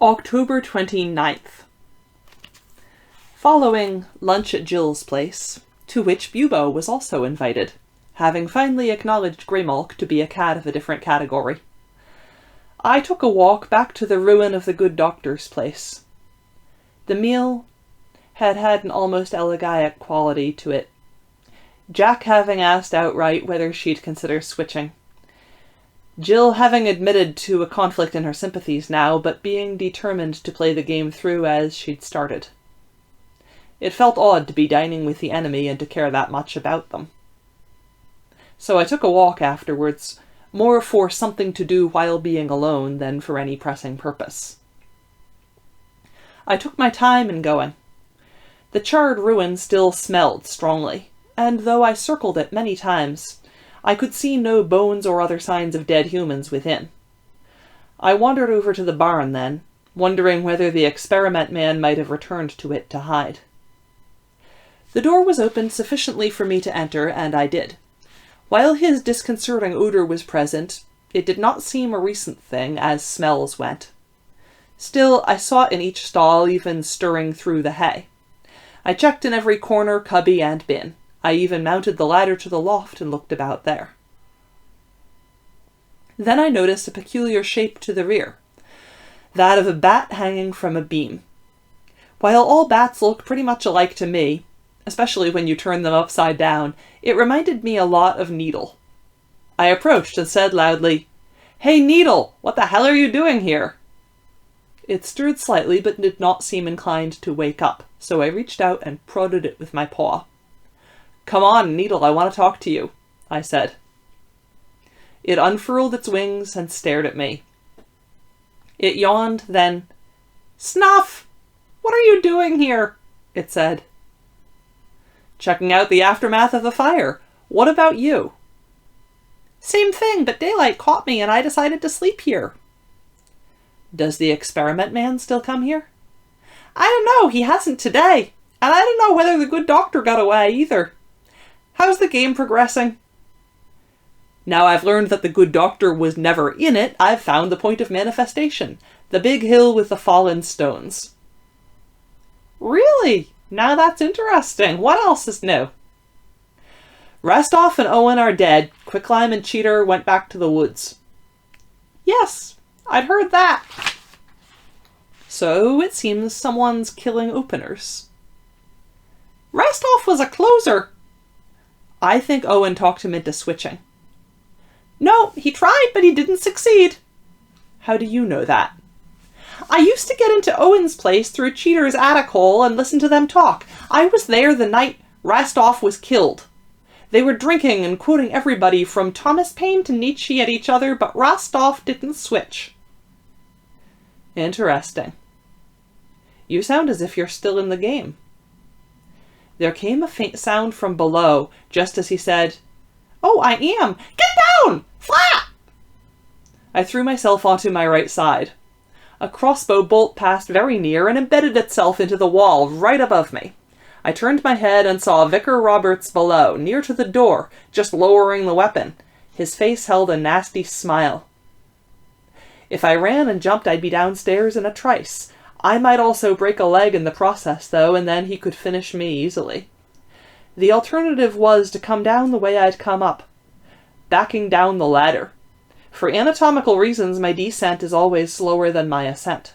October 29th. Following lunch at Jill's place, to which Bubo was also invited, having finally acknowledged Greymalk to be a cat of a different category, I took a walk back to the ruin of the good doctor's place. The meal had an almost elegiac quality to it, Jack having asked outright whether she'd consider switching. Jill having admitted to a conflict in her sympathies now, but being determined to play the game through as she'd started. It felt odd to be dining with the enemy and to care that much about them. So I took a walk afterwards, more for something to do while being alone than for any pressing purpose. I took my time in going. The charred ruin still smelled strongly, and though I circled it many times, I could see no bones or other signs of dead humans within. I wandered over to the barn then, wondering whether the experiment man might have returned to it to hide. The door was opened sufficiently for me to enter, and I did. While his disconcerting odor was present, it did not seem a recent thing, as smells went. Still, I saw it in each stall, even stirring through the hay. I checked in every corner, cubby, and bin. I even mounted the ladder to the loft and looked about there. Then I noticed a peculiar shape to the rear, that of a bat hanging from a beam. While all bats look pretty much alike to me, especially when you turn them upside down, it reminded me a lot of Needle. I approached and said loudly, "Hey, Needle, what the hell are you doing here?" It stirred slightly but did not seem inclined to wake up, so I reached out and prodded it with my paw. "Come on, Needle, I want to talk to you," I said. It unfurled its wings and stared at me. It yawned, then, "Snuff! What are you doing here?" it said. "Checking out the aftermath of the fire. What about you?" "Same thing, but daylight caught me and I decided to sleep here." "Does the experiment man still come here?" "I don't know, he hasn't today. And I don't know whether the good doctor got away either. How's the game progressing?" "Now I've learned that the good doctor was never in it, I've found the point of manifestation. The big hill with the fallen stones." "Really? Now that's interesting. What else is new?" "Restoff and Owen are dead. Quicklime and Cheater went back to the woods." "Yes, I'd heard that." "So it seems someone's killing openers." "Restoff was a closer." "I think Owen talked him into switching." "No, he tried, but he didn't succeed." "How do you know that?" "I used to get into Owen's place through Cheater's attic hole and listen to them talk. I was there the night Restoff was killed. They were drinking and quoting everybody from Thomas Paine to Nietzsche at each other, but Restoff didn't switch." "Interesting. You sound as if you're still in the game." There came a faint sound from below, just as he said, "Oh, I am! Get down! Flat!" I threw myself onto my right side. A crossbow bolt passed very near and embedded itself into the wall right above me. I turned my head and saw Vicar Roberts below, near to the door, just lowering the weapon. His face held a nasty smile. If I ran and jumped, I'd be downstairs in a trice. I might also break a leg in the process, though, and then he could finish me easily. The alternative was to come down the way I'd come up, backing down the ladder. For anatomical reasons, my descent is always slower than my ascent.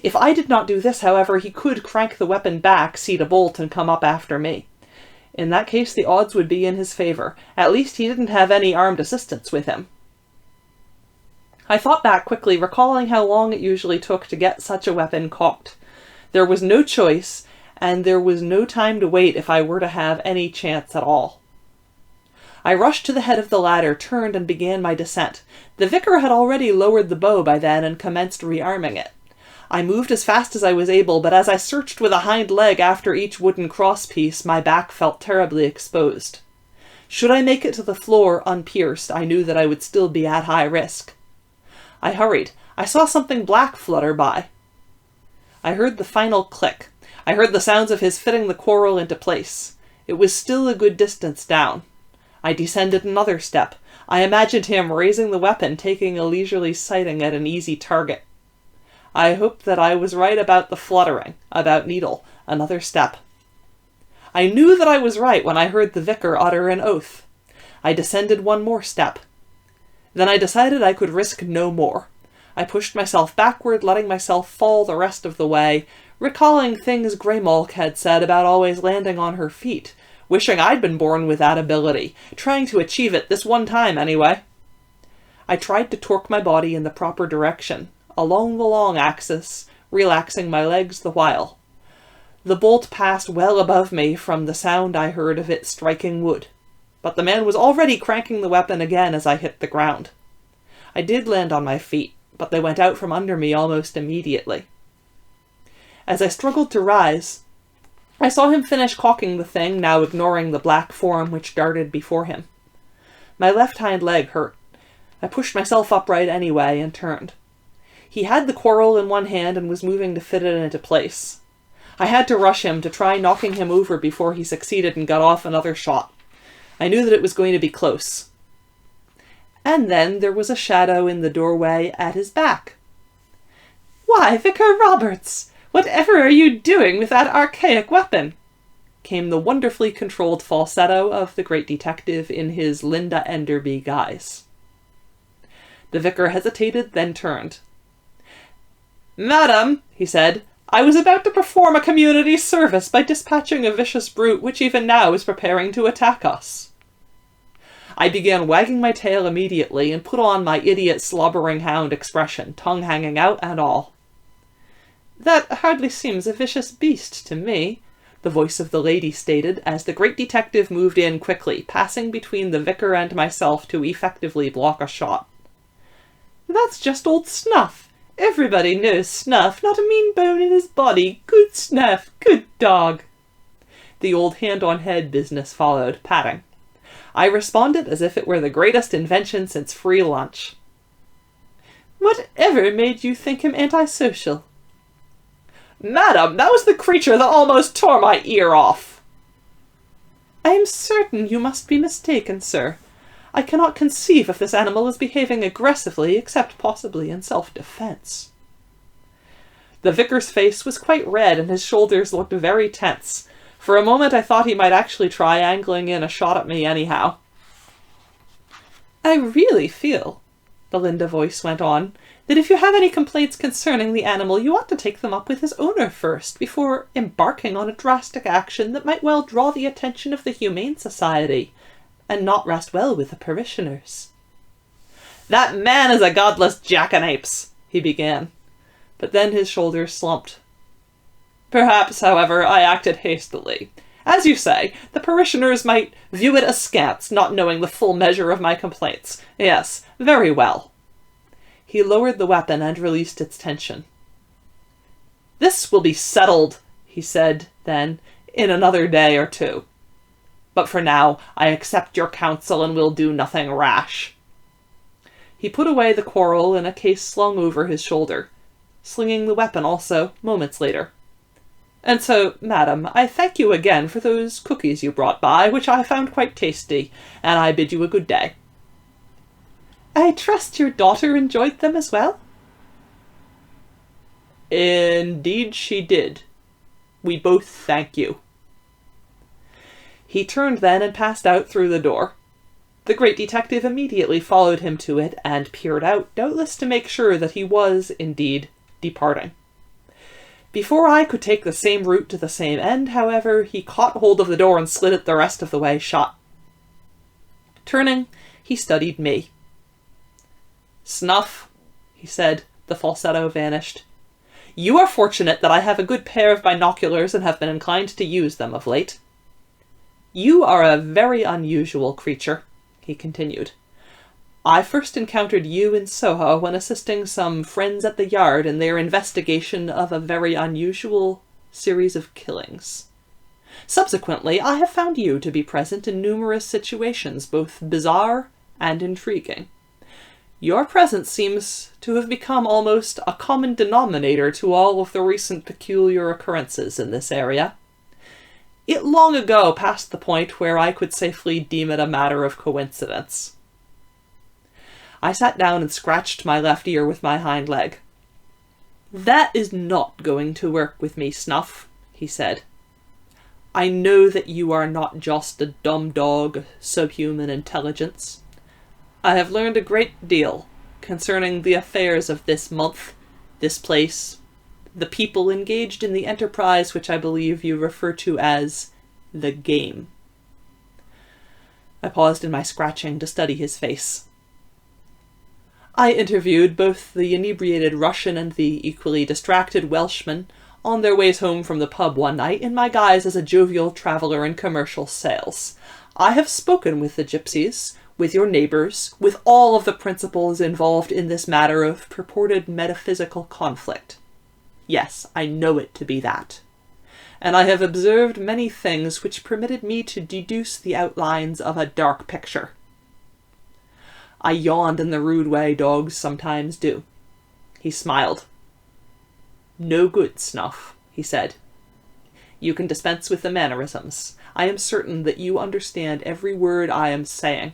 If I did not do this, however, he could crank the weapon back, seat a bolt, and come up after me. In that case, the odds would be in his favor. At least he didn't have any armed assistants with him. I thought back quickly, recalling how long it usually took to get such a weapon cocked. There was no choice, and there was no time to wait if I were to have any chance at all. I rushed to the head of the ladder, turned, and began my descent. The vicar had already lowered the bow by then and commenced rearming it. I moved as fast as I was able, but as I searched with a hind leg after each wooden crosspiece, my back felt terribly exposed. Should I make it to the floor unpierced, I knew that I would still be at high risk. I hurried. I saw something black flutter by. I heard the final click. I heard the sounds of his fitting the quarrel into place. It was still a good distance down. I descended another step. I imagined him raising the weapon, taking a leisurely sighting at an easy target. I hoped that I was right about the fluttering, about Needle. Another step. I knew that I was right when I heard the vicar utter an oath. I descended one more step. Then I decided I could risk no more. I pushed myself backward, letting myself fall the rest of the way, recalling things Greymalk had said about always landing on her feet, wishing I'd been born with that ability, trying to achieve it this one time anyway. I tried to torque my body in the proper direction, along the long axis, relaxing my legs the while. The bolt passed well above me from the sound I heard of it striking wood, but the man was already cranking the weapon again as I hit the ground. I did land on my feet, but they went out from under me almost immediately. As I struggled to rise, I saw him finish caulking the thing, now ignoring the black form which darted before him. My left hind leg hurt. I pushed myself upright anyway and turned. He had the quarrel in one hand and was moving to fit it into place. I had to rush him to try knocking him over before he succeeded and got off another shot. I knew that it was going to be close. And then there was a shadow in the doorway at his back. "Why, Vicar Roberts! Whatever are you doing with that archaic weapon?" came the wonderfully controlled falsetto of the great detective in his Linda Enderby guise. The vicar hesitated, then turned. "Madam," he said, "I was about to perform a community service by dispatching a vicious brute which even now is preparing to attack us." I began wagging my tail immediately and put on my idiot slobbering hound expression, tongue hanging out and all. "That hardly seems a vicious beast to me," the voice of the lady stated as the great detective moved in quickly, passing between the vicar and myself to effectively block a shot. "That's just old Snuff. Everybody knows Snuff, not a mean bone in his body. Good Snuff, good dog." The old hand-on-head business followed, patting. I responded as if it were the greatest invention since free lunch. "Whatever made you think him antisocial?" "Madam, that was the creature that almost tore my ear off." "I am certain you must be mistaken, sir. I cannot conceive if this animal is behaving aggressively, except possibly in self-defense." The vicar's face was quite red and his shoulders looked very tense. For a moment I thought he might actually try angling in a shot at me anyhow. "I really feel," the Linda voice went on, "that if you have any complaints concerning the animal, you ought to take them up with his owner first, before embarking on a drastic action that might well draw the attention of the Humane Society, and not rest well with the parishioners." "That man is a godless jackanapes," he began, but then his shoulders slumped. "Perhaps, however, I acted hastily. As you say, the parishioners might view it askance, not knowing the full measure of my complaints. Yes, very well." He lowered the weapon and released its tension. "This will be settled," he said then, "in another day or two. But for now, I accept your counsel and will do nothing rash." He put away the quarrel in a case slung over his shoulder, slinging the weapon also moments later. "And so, madam, I thank you again for those cookies you brought by, which I found quite tasty, and I bid you a good day." "I trust your daughter enjoyed them as well?" "Indeed she did. We both thank you." He turned then and passed out through the door. The great detective immediately followed him to it and peered out, doubtless to make sure that he was, indeed, departing. Before I could take the same route to the same end, however, he caught hold of the door and slid it the rest of the way shut. Turning, he studied me. "Snuff," he said. The falsetto vanished. "You are fortunate that I have a good pair of binoculars and have been inclined to use them of late. You are a very unusual creature," he continued. "I first encountered you in Soho when assisting some friends at the Yard in their investigation of a very unusual series of killings. Subsequently, I have found you to be present in numerous situations, both bizarre and intriguing. Your presence seems to have become almost a common denominator to all of the recent peculiar occurrences in this area. It long ago passed the point where I could safely deem it a matter of coincidence." I sat down and scratched my left ear with my hind leg. "That is not going to work with me, Snuff," he said. "I know that you are not just a dumb dog of subhuman intelligence. I have learned a great deal concerning the affairs of this month, this place, the people engaged in the enterprise which I believe you refer to as the game." I paused in my scratching to study his face. "I interviewed both the inebriated Russian and the equally distracted Welshman on their ways home from the pub one night in my guise as a jovial traveller in commercial sales. I have spoken with the gypsies, with your neighbours, with all of the principals involved in this matter of purported metaphysical conflict. Yes, I know it to be that. And I have observed many things which permitted me to deduce the outlines of a dark picture." I yawned in the rude way dogs sometimes do. He smiled. "No good, Snuff," he said. "You can dispense with the mannerisms. I am certain that you understand every word I am saying.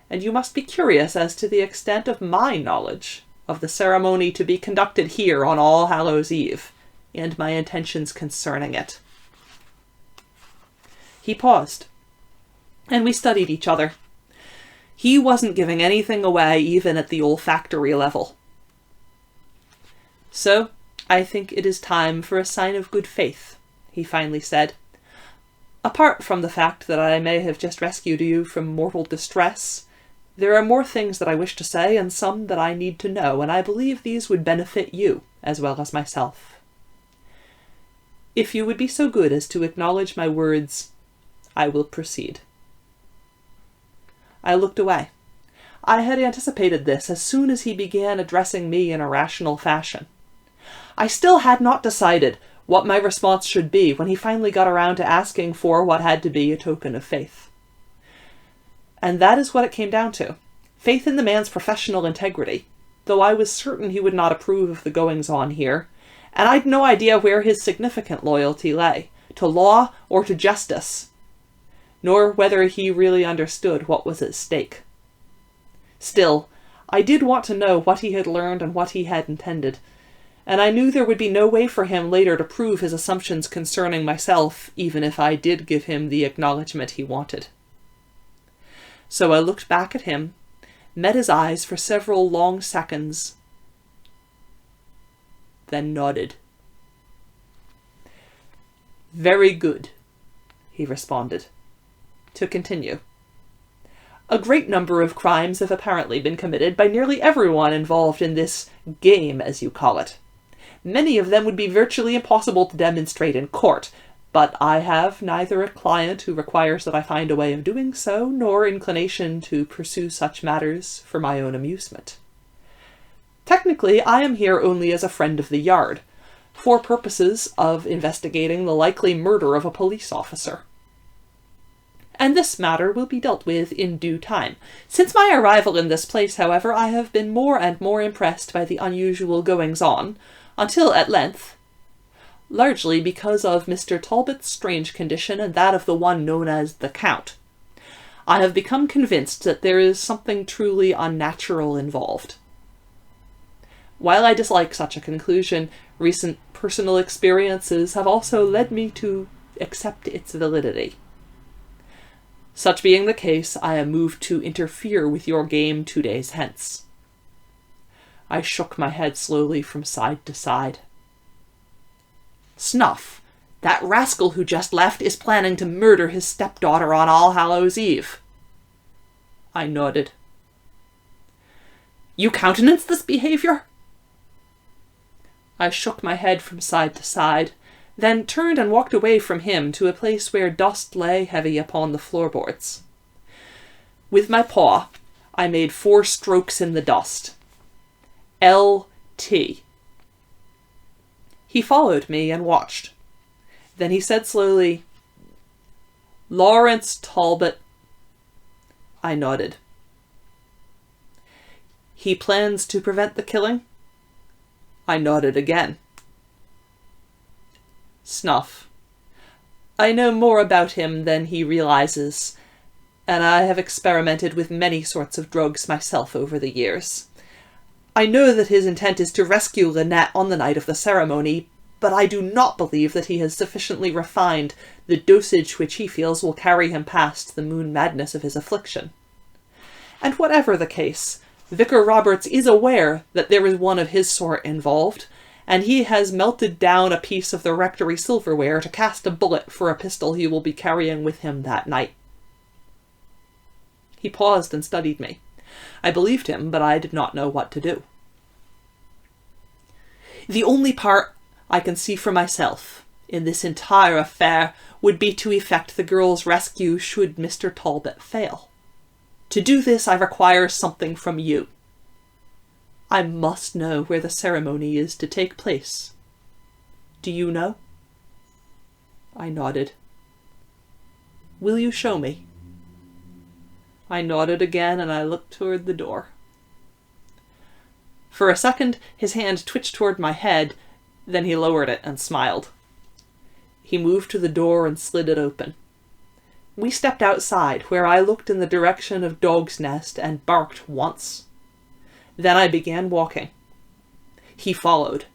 And you must be curious as to the extent of my knowledge of the ceremony to be conducted here on All Hallows Eve, and my intentions concerning it." He paused, and we studied each other. He wasn't giving anything away even at the olfactory level. "So, I think it is time for a sign of good faith," he finally said. "Apart from the fact that I may have just rescued you from mortal distress, there are more things that I wish to say and some that I need to know, and I believe these would benefit you as well as myself. If you would be so good as to acknowledge my words, I will proceed." I looked away. I had anticipated this as soon as he began addressing me in a rational fashion. I still had not decided what my response should be when he finally got around to asking for what had to be a token of faith. And that is what it came down to. Faith in the man's professional integrity, though I was certain he would not approve of the goings-on here, and I'd no idea where his significant loyalty lay, to law or to justice, nor whether he really understood what was at stake. Still, I did want to know what he had learned and what he had intended, and I knew there would be no way for him later to prove his assumptions concerning myself, even if I did give him the acknowledgement he wanted. So I looked back at him, met his eyes for several long seconds, then nodded. "Very good," he responded. To continue. "A great number of crimes have apparently been committed by nearly everyone involved in this game, as you call it. Many of them would be virtually impossible to demonstrate in court, but I have neither a client who requires that I find a way of doing so, nor inclination to pursue such matters for my own amusement. Technically, I am here only as a friend of the yard, for purposes of investigating the likely murder of a police officer. And this matter will be dealt with in due time. Since my arrival in this place, however, I have been more and more impressed by the unusual goings-on, until at length, largely because of Mr. Talbot's strange condition and that of the one known as the Count, I have become convinced that there is something truly unnatural involved. While I dislike such a conclusion, recent personal experiences have also led me to accept its validity. Such being the case, I am moved to interfere with your game 2 days hence." I shook my head slowly from side to side. "Snuff, that rascal who just left is planning to murder his stepdaughter on All Hallows Eve." I nodded. "You countenance this behaviour?" I shook my head from side to side, then turned and walked away from him to a place where dust lay heavy upon the floorboards. With my paw, I made 4 strokes in the dust. L.T. He followed me and watched. Then he said slowly, "Lawrence Talbot." I nodded. "He plans to prevent the killing?" I nodded again. Snuff. "I know more about him than he realizes, and I have experimented with many sorts of drugs myself over the years. I know that his intent is to rescue Lynette on the night of the ceremony, but I do not believe that he has sufficiently refined the dosage which he feels will carry him past the moon madness of his affliction. And whatever the case, Vicar Roberts is aware that there is one of his sort involved, and he has melted down a piece of the rectory silverware to cast a bullet for a pistol he will be carrying with him that night. He paused and studied me. I believed him, but I did not know what to do. The only part I can see for myself in this entire affair would be to effect the girl's rescue should Mr. Talbot fail. To do this, I require something from you. I must know where the ceremony is to take place. Do you know? I nodded. Will you show me? I nodded again, and I looked toward the door. For a second, his hand twitched toward my head, then he lowered it and smiled. He moved to the door and slid it open. We stepped outside, where I looked in the direction of Dog's Nest and barked once. Then I began walking. He followed.